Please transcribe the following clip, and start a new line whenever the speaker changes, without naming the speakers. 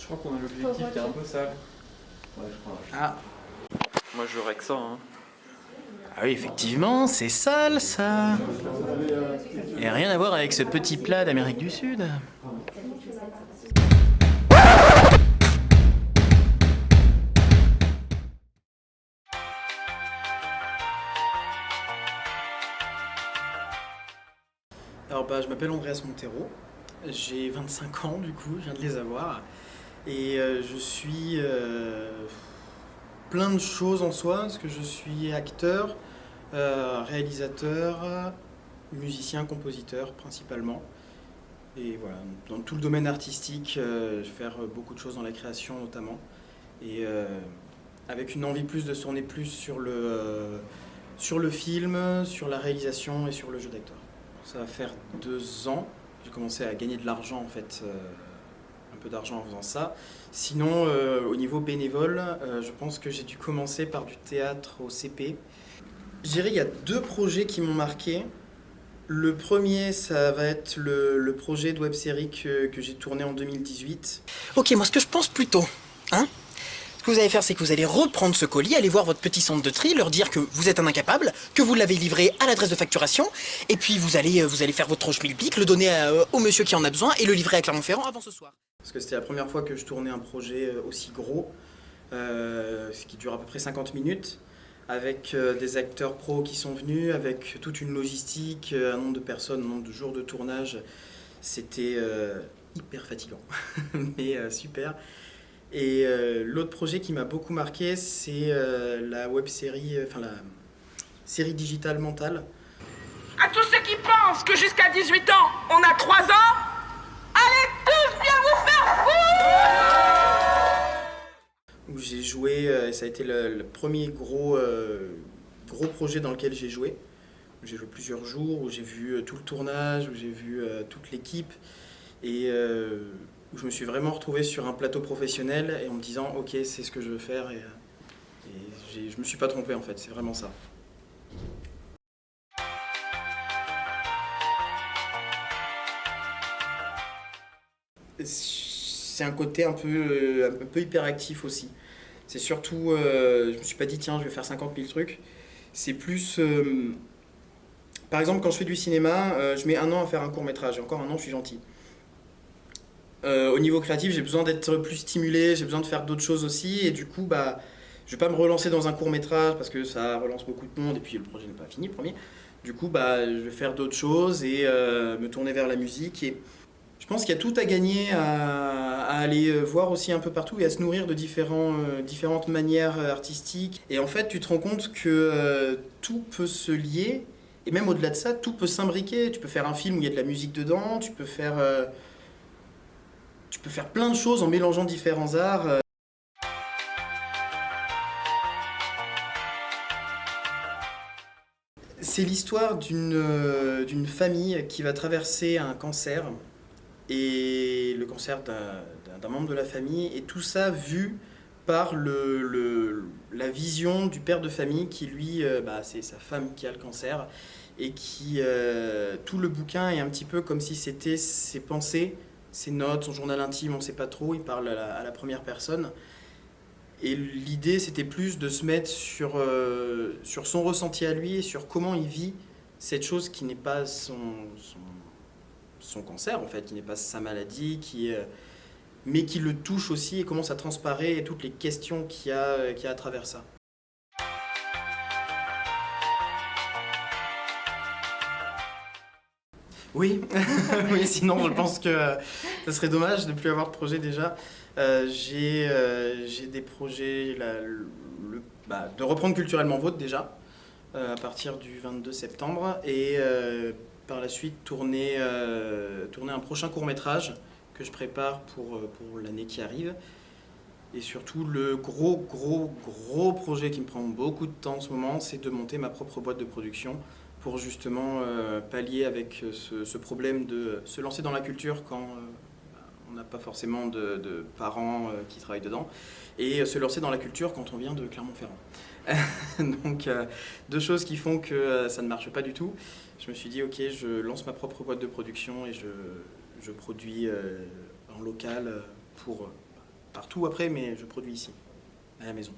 crois qu'on a l'objectif qui est un peu sale. Ouais, je crois.
Ah.
Moi, je jouerais que ça. Hein.
Ah oui, effectivement, c'est sale ça. Et rien à voir avec ce petit plat d'Amérique du Sud. Alors je m'appelle Andreas Montero, j'ai 25 ans du coup, je viens de les avoir. Et je suis plein de choses en soi, parce que je suis acteur, réalisateur, musicien, compositeur principalement. Et voilà, dans tout le domaine artistique, je vais faire beaucoup de choses dans la création notamment. Et avec une envie plus de se tourner plus sur le film, sur la réalisation et sur le jeu d'acteur. Ça va faire 2 ans, j'ai commencé à gagner de l'argent en fait, un peu d'argent en faisant ça. Sinon, au niveau bénévole, je pense que j'ai dû commencer par du théâtre au CP. Je dirais qu'il y a 2 projets qui m'ont marqué. Le premier, ça va être le projet de web-série que j'ai tourné en 2018.
Ok, moi ce que je pense plutôt, hein, ce que vous allez faire, c'est que vous allez reprendre ce colis, aller voir votre petit centre de tri, leur dire que vous êtes un incapable, que vous l'avez livré à l'adresse de facturation, et puis vous allez faire votre schmilblick, le donner au monsieur qui en a besoin et le livrer à Clermont-Ferrand avant ce soir.
Parce que c'était la première fois que je tournais un projet aussi gros, ce qui dure à peu près 50 minutes, avec des acteurs pros qui sont venus, avec toute une logistique, un nombre de personnes, un nombre de jours de tournage. C'était hyper fatigant, mais super. Et l'autre projet qui m'a beaucoup marqué, c'est la web-série, la série digitale mentale.
À tous ceux qui pensent que jusqu'à 18 ans, on a 3 ans, allez tous bien vous faire foutre!
Où j'ai joué, ça a été le premier gros projet dans lequel j'ai joué. J'ai joué plusieurs jours, où j'ai vu tout le tournage, où j'ai vu toute l'équipe, et où je me suis vraiment retrouvé sur un plateau professionnel et en me disant ok, c'est ce que je veux faire, et je me suis pas trompé en fait, c'est vraiment ça. C'est un côté un peu hyperactif aussi. C'est surtout, je me suis pas dit tiens je vais faire 50 000 trucs. C'est plus, par exemple quand je fais du cinéma, je mets 1 an à faire un court métrage et encore 1 an je suis gentil. Au niveau créatif j'ai besoin d'être plus stimulé, j'ai besoin de faire d'autres choses aussi et du coup je vais pas me relancer dans un court métrage parce que ça relance beaucoup de monde et puis le projet n'est pas fini premier. Du coup je vais faire d'autres choses et me tourner vers la musique. Et je pense qu'il y a tout à gagner à aller voir aussi un peu partout et à se nourrir de différentes manières artistiques. Et en fait, tu te rends compte que tout peut se lier, et même au-delà de ça, tout peut s'imbriquer. Tu peux faire un film où il y a de la musique dedans, tu peux faire plein de choses en mélangeant différents arts. C'est l'histoire d'une famille qui va traverser un cancer, et le cancer d'un membre de la famille, et tout ça vu par la vision du père de famille qui lui, c'est sa femme qui a le cancer, et qui, tout le bouquin est un petit peu comme si c'était ses pensées, ses notes, son journal intime, on ne sait pas trop, il parle à la première personne. Et l'idée c'était plus de se mettre sur son ressenti à lui et sur comment il vit cette chose qui n'est pas son cancer en fait, qui n'est pas sa maladie, mais qui le touche aussi, et comment ça transparaît et toutes les questions qu'il y a à travers ça. Oui, oui, sinon je pense que ça serait dommage de ne plus avoir de projet déjà. J'ai des projets de reprendre Culturellement Vôtre déjà, à partir du 22 septembre, et par la suite tourner un prochain court-métrage que je prépare pour l'année qui arrive. Et surtout, le gros projet qui me prend beaucoup de temps en ce moment, c'est de monter ma propre boîte de production pour justement pallier avec ce problème de se lancer dans la culture quand on n'a pas forcément de parents qui travaillent dedans, et se lancer dans la culture quand on vient de Clermont-Ferrand. Donc 2 choses qui font que ça ne marche pas du tout. Je me suis dit ok, je lance ma propre boîte de production et je produis en local pour partout après, mais je produis ici, à la maison.